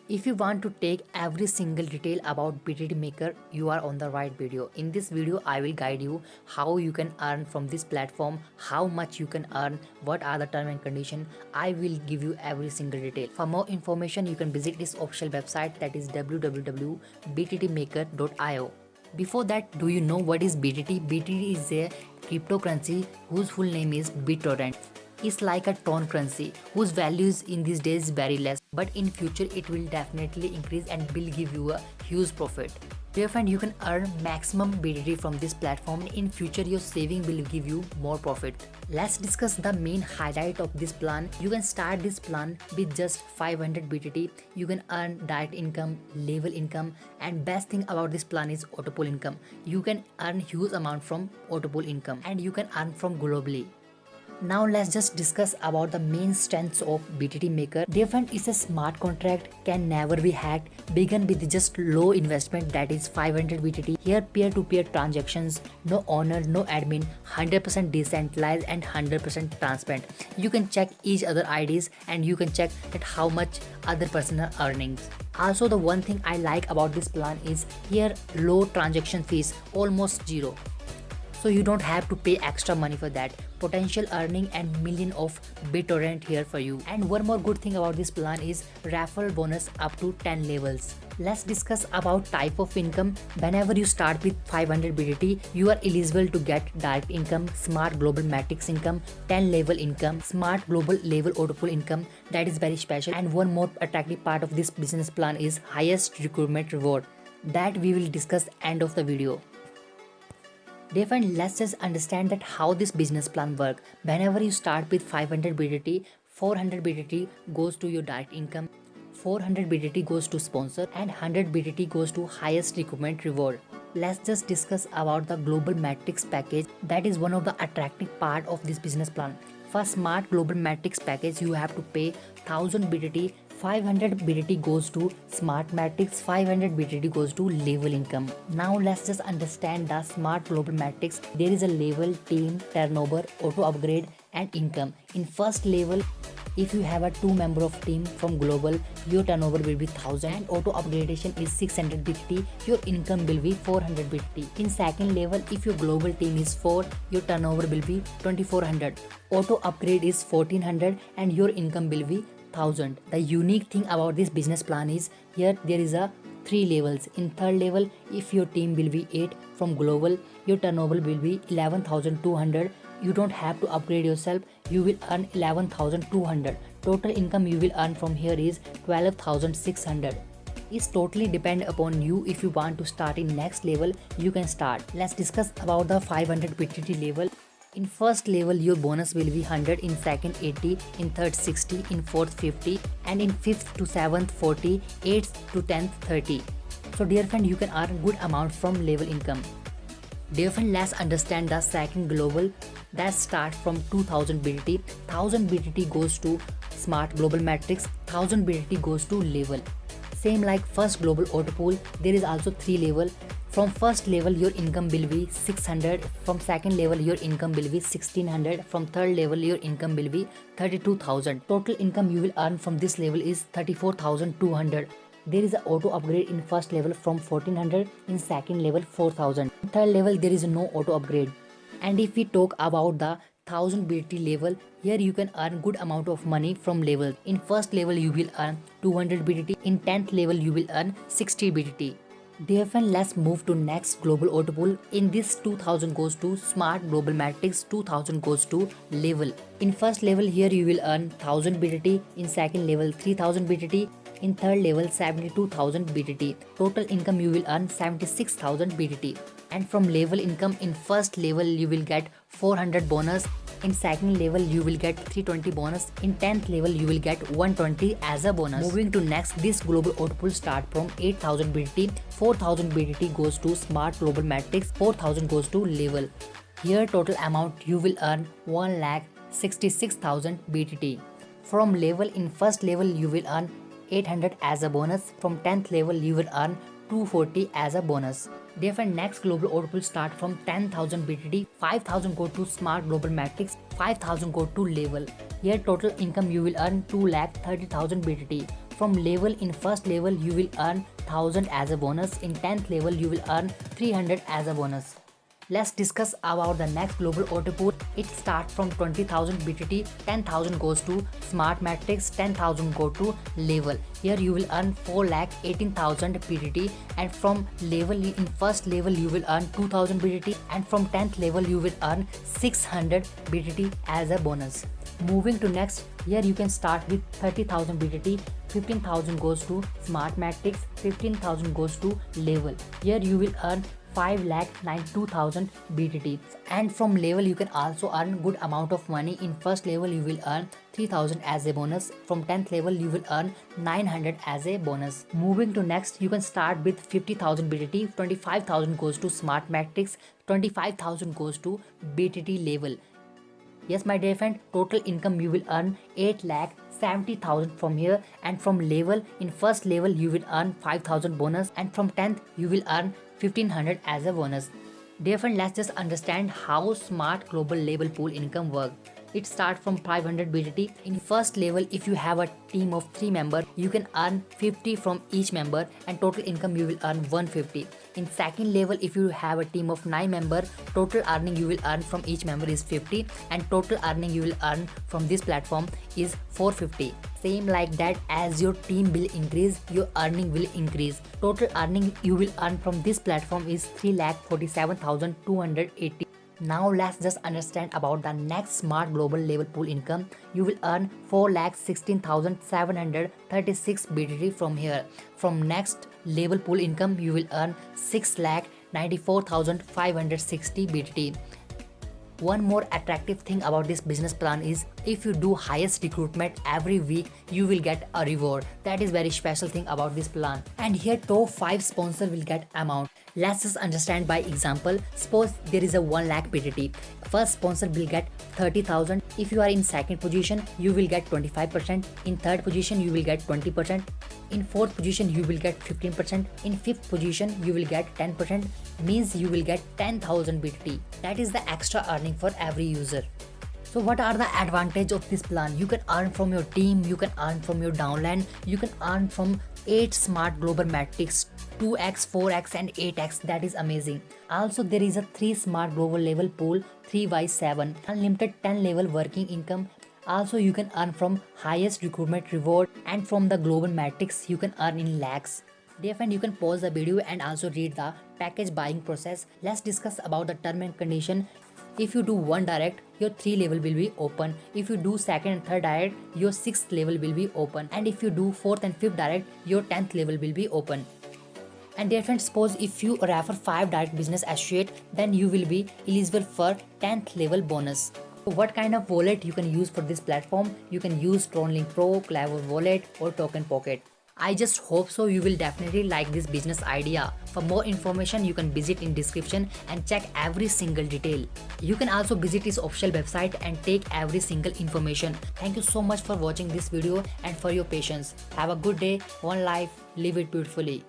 If you want to take every single detail about BTT Maker, you are on the right video. In this video, I will guide you how you can earn from this platform, how much you can earn, what are the terms and conditions. I will give you every single detail. For more information, you can visit this official website, that is www.bttmaker.io. Before that, do you know what is BTT? BTT is a cryptocurrency whose full name is BitTorrent. It's like a tron currency whose values in these days is very less, but in future it will definitely increase and will give you a huge profit. Dear friend, you can earn maximum BTT from this platform. In future your saving will give you more profit. Let's discuss the main highlight of this plan. You can start this plan with just 500 BTT. You can earn direct income, level income, and best thing about this plan is autopool income. You can earn huge amount from autopool income and you can earn from globally. Now let's just discuss about the main strengths of BTT Maker. Dear friend, it's a smart contract, can never be hacked, begin with just low investment, that is 500 BTT. Here peer-to-peer transactions, no owner, no admin, 100% decentralized and 100% transparent. You can check each other IDs and you can check that how much other person are earning. Also, the one thing I like about this plan is here low transaction fees, almost zero. So you don't have to pay extra money for that. Potential earning and million of BitTorrent here for you. And one more good thing about this plan is referral bonus up to 10 levels. Let's discuss about type of income. Whenever you start with 500 BTT, you are eligible to get direct income, smart global matrix income, 10 level income, smart global level autopool income. That is very special. And one more attractive part of this business plan is highest recruitment reward. That we will discuss end of the video. Dear friend, let's just understand that how this business plan works. Whenever you start with 500 BTT, 400 BTT goes to your direct income, 400 BTT goes to sponsor, and 100 BTT goes to highest recruitment reward. Let's just discuss about the global matrix package. That is one of the attractive part of this business plan. For smart global matrix package, you have to pay 1000 BTT. 500 BTT goes to smart matrix, 500 BTT goes to level income. Now let's just understand the smart global matrix. There is a level, team, turnover, auto upgrade and income. In first level, if you have a 2 member of team from global, your turnover will be 1000 and auto upgradation is 600 BTT, your income will be 400 BTT. In second level, if your global team is 4, your turnover will be 2400. Auto upgrade is 1400 and your income will be 1000. The unique thing about this business plan is here there is a 3 levels. In third level, if your team will be 8 from global, your turnover will be 11,200. You don't have to upgrade yourself, you will earn 11,200. Total income you will earn from here is 12,600. It's totally depend upon you. If you want to start in next level, you can start. Let's discuss about the 500 BTT level. In first level, your bonus will be 100, in second 80, in third 60, in fourth 50, and in fifth to seventh 40, 8th to 10th 30. So dear friend, you can earn good amount from level income. Dear friend, let's understand the second global. That starts from 2000 BTT. 1000 BTT goes to smart global matrix, 1000 BTT goes to level. Same like first global autopool, there is also 3 level. From first level, your income will be 600. From second level, your income will be 1600. From third level, your income will be 32,000. Total income you will earn from this level is 34,200. There is an auto upgrade in first level from 1400. In second level, 4000. In third level, there is no auto upgrade. And if we talk about the 1000 BTT level, here you can earn good amount of money from level. In first level, you will earn 200 BTT. In 10th level, you will earn 60 BTT. Dear friend, let's move to next global autopool. In this 2000 goes to smart global matrix, 2000 goes to level. In first level, here you will earn 1000 BTT. In second level, 3000 BTT. In third level, 72,000 BTT. Total income you will earn 76,000 BTT. And from level income, in first level you will get 400 bonus. In second level you will get 320 bonus. In 10th level you will get 120 as a bonus. Moving to next, this global autopool start from 8000 BTT. 4000 BTT goes to smart global matrix, 4000 goes to level. Here total amount you will earn 1,66,000 BTT. From level, in first level you will earn 800 as a bonus. From 10th level you will earn 240 as a bonus. Therefore, next global autopool start from 10,000 BTT, 5,000 go to smart global matrix, 5,000 go to level. Here total income you will earn 2,30,000 BTT. From level, in first level you will earn 1000 as a bonus. In 10th level you will earn 300 as a bonus. Let's discuss about the next global auto pool. It starts from 20,000 BTT, 10,000 goes to Smart Matrix, 10,000 go to level. Here you will earn 4,18,000 BTT, and from level, in first level you will earn 2,000 BTT, and from 10th level you will earn 600 BTT as a bonus. Moving to next, here you can start with 30,000 BTT, 15,000 goes to Smart Matrix, 15,000 goes to level. Here you will earn 5,92,000 BTT, and from level you can also earn good amount of money. In first level you will earn 3,000 as a bonus. From 10th level you will earn 900 as a bonus. Moving to next, you can start with 50,000 BTT, 25,000 goes to Smart Matrix, 25,000 goes to BTT level. Yes, my dear friend, total income you will earn 8,70,000 from here, and from level, in first level you will earn 5,000 bonus, and from 10th you will earn 1,500 as a bonus. Dear friend, let's just understand how Smart Global Level Pool income work. It starts from 500 BTT. In first level, if you have a team of 3 members, you can earn 50 from each member, and total income you will earn 150. In second level, if you have a team of 9 members, total earning you will earn from each member is 50, and total earning you will earn from this platform is 450. Same like that, as your team will increase, your earning will increase. Total earning you will earn from this platform is 3,47,280. Now let's just understand about the next Smart Global Level Pool income. You will earn 4,16,736 BTT from here. From next level pool income, you will earn 6,94,560 BTT. One more attractive thing about this business plan is, if you do highest recruitment every week, you will get a reward. That is very special thing about this plan. And here top 5 sponsor will get amount. Let's just understand by example. Suppose there is a 1 lakh BTT. First sponsor will get 30,000. If you are in second position, you will get 25%. In third position, you will get 20%. In fourth position, you will get 15%. In fifth position, you will get 10%. Means you will get 10,000 BTT. That is the extra earning for every user. So what are the advantage of this plan? You can earn from your team, you can earn from your downline, you can earn from 8 smart global metrics, 2x, 4x and 8x. That is amazing. Also there is a 3 smart global level pool, 3x7, unlimited 10 level working income. Also you can earn from highest recruitment reward, and from the global metrics you can earn in lakhs. Dear friend, you can pause the video and also read the package buying process. Let's discuss about the term and condition. If you do 1 direct, your 3 level will be open. If you do 2nd and 3rd direct, your 6th level will be open. And if you do 4th and 5th direct, your 10th level will be open. And dear friends, suppose if you refer 5 direct business associate, then you will be eligible for 10th level bonus. So what kind of wallet you can use for this platform? You can use TronLink Pro, Clever Wallet or Token Pocket. I just hope so you will definitely like this business idea. For more information, you can visit in description and check every single detail. You can also visit his official website and take every single information. Thank you so much for watching this video and for your patience. Have a good day, one life, live it beautifully.